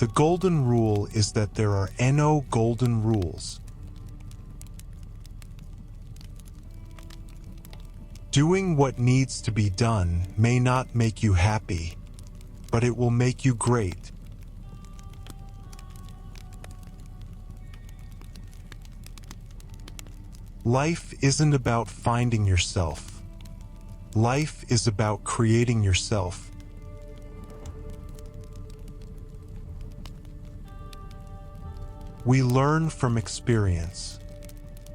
The golden rule is that there are no golden rules. Doing what needs to be done may not make you happy, but it will make you great. Life isn't about finding yourself. Life is about creating yourself. We learn from experience.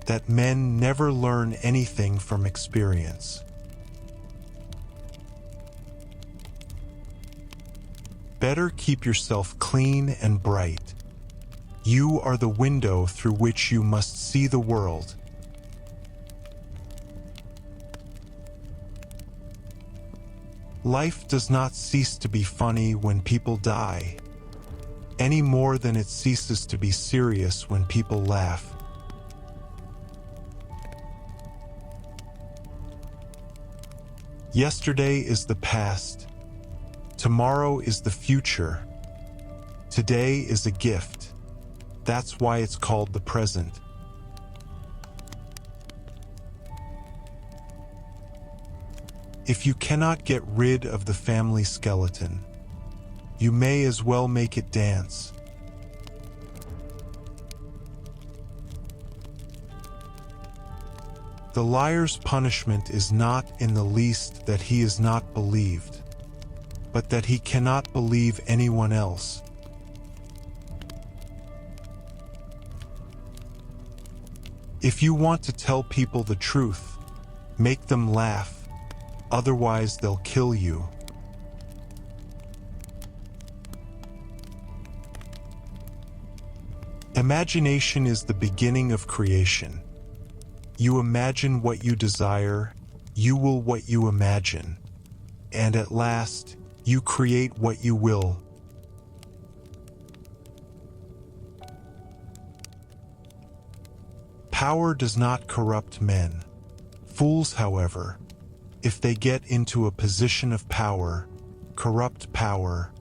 That men never learn anything from experience. Better keep yourself clean and bright. You are the window through which you must see the world. Life does not cease to be funny when people die, any more than it ceases to be serious when people laugh. Yesterday is the past. Tomorrow is the future. Today is a gift. That's why it's called the present. If you cannot get rid of the family skeleton, you may as well make it dance. The liar's punishment is not in the least that he is not believed, but that he cannot believe anyone else. If you want to tell people the truth, make them laugh. Otherwise, they'll kill you. Imagination is the beginning of creation. You imagine what you desire, you will what you imagine, and at last, you create what you will. Power does not corrupt men. Fools, however, if they get into a position of power, corrupt power.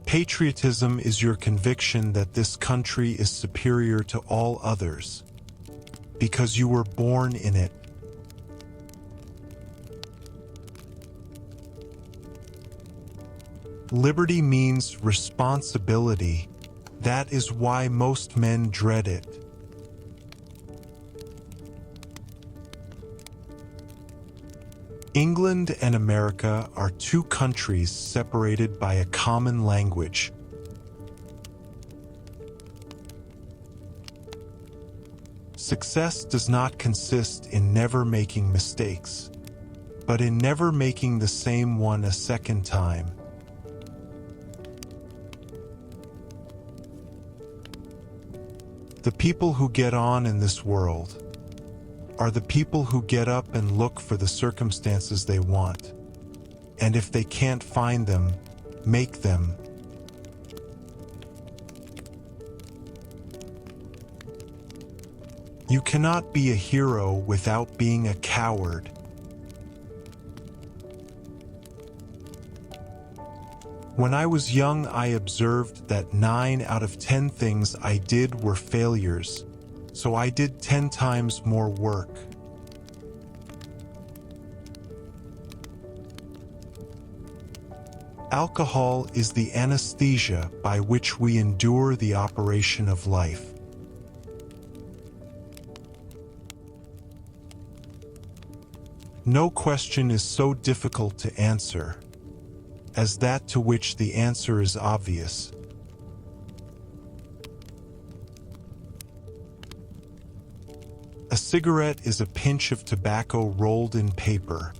Patriotism is your conviction that this country is superior to all others, because you were born in it. Liberty means responsibility. That is why most men dread it. England and America are two countries separated by a common language. Success does not consist in never making mistakes, but in never making the same one a second time. The people who get on in this world are the people who get up and look for the circumstances they want, and if they can't find them, make them. You cannot be a hero without being a coward. When I was young, I observed that 9 out of 10 things I did were failures, so I did 10 times more work. Alcohol is the anesthesia by which we endure the operation of life. No question is so difficult to answer as that to which the answer is obvious. A cigarette is a pinch of tobacco rolled in paper,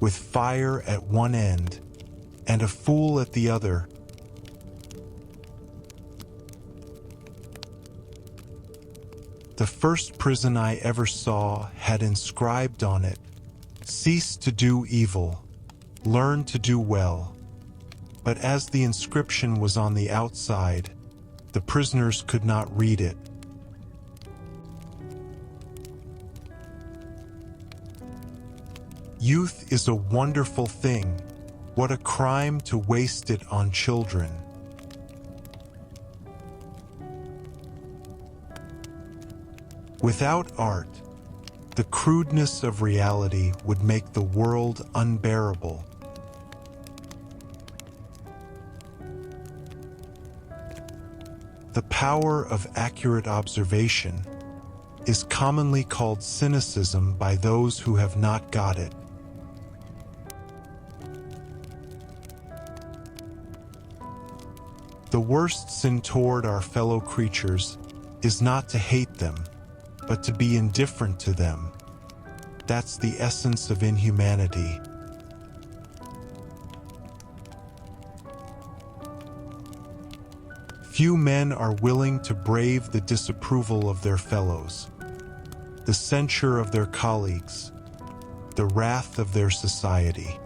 with fire at one end and a fool at the other. The first prison I ever saw had inscribed on it, "Cease to do evil, learn to do well." But as the inscription was on the outside, the prisoners could not read it. Youth is a wonderful thing. What a crime to waste it on children. Without art, the crudeness of reality would make the world unbearable. The power of accurate observation is commonly called cynicism by those who have not got it. The worst sin toward our fellow creatures is not to hate them, but to be indifferent to them. That's the essence of inhumanity. Few men are willing to brave the disapproval of their fellows, the censure of their colleagues, the wrath of their society.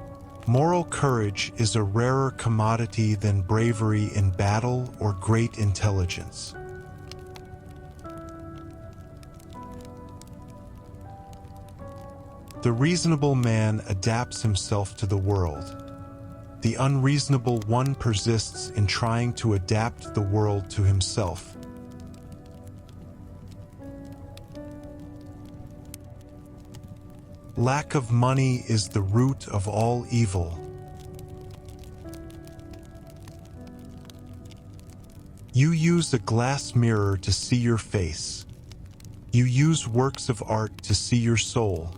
Moral courage is a rarer commodity than bravery in battle or great intelligence. The reasonable man adapts himself to the world. The unreasonable one persists in trying to adapt the world to himself. Lack of money is the root of all evil. You use a glass mirror to see your face. You use works of art to see your soul.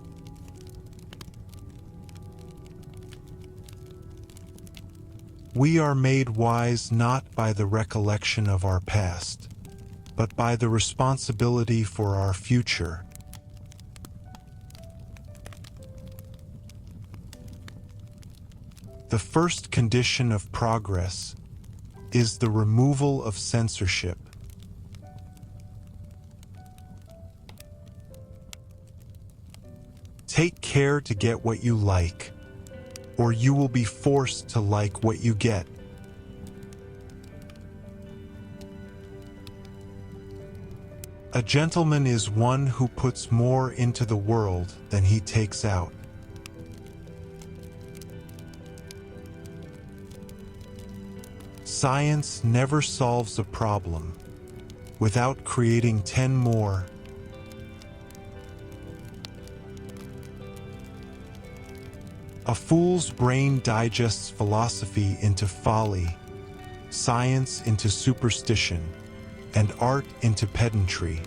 We are made wise not by the recollection of our past, but by the responsibility for our future. The first condition of progress is the removal of censorship. Take care to get what you like, or you will be forced to like what you get. A gentleman is one who puts more into the world than he takes out. Science never solves a problem without creating 10 more. A fool's brain digests philosophy into folly, science into superstition, and art into pedantry.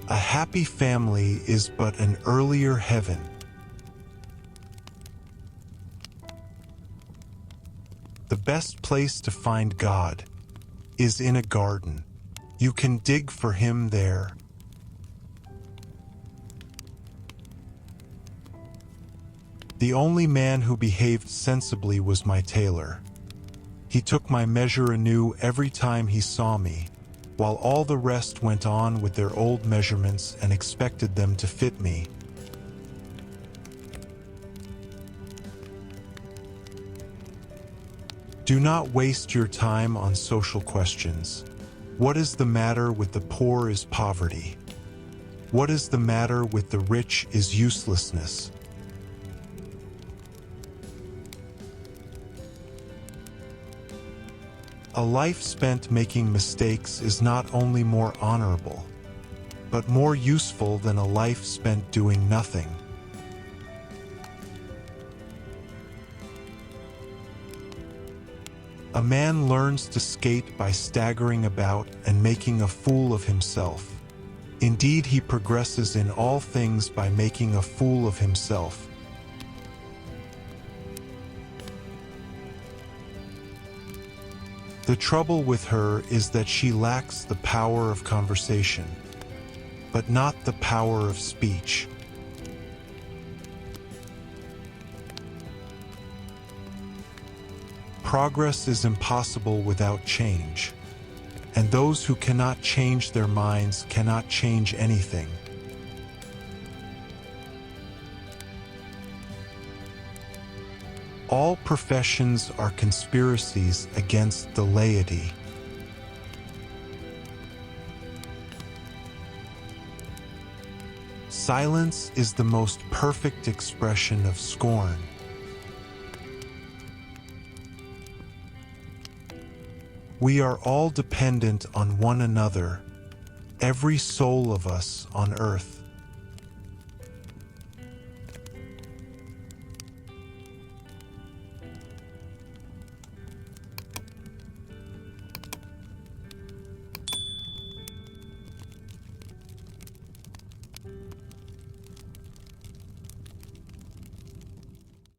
A happy family is but an earlier heaven. The best place to find God is in a garden. You can dig for him there. The only man who behaved sensibly was my tailor. He took my measure anew every time he saw me, while all the rest went on with their old measurements and expected them to fit me. Do not waste your time on social questions. What is the matter with the poor is poverty. What is the matter with the rich is uselessness. A life spent making mistakes is not only more honorable, but more useful than a life spent doing nothing. A man learns to skate by staggering about and making a fool of himself. Indeed, he progresses in all things by making a fool of himself. The trouble with her is that she lacks the power of conversation, but not the power of speech. Progress is impossible without change, and those who cannot change their minds cannot change anything. All professions are conspiracies against the laity. Silence is the most perfect expression of scorn. We are all dependent on one another, every soul of us on earth.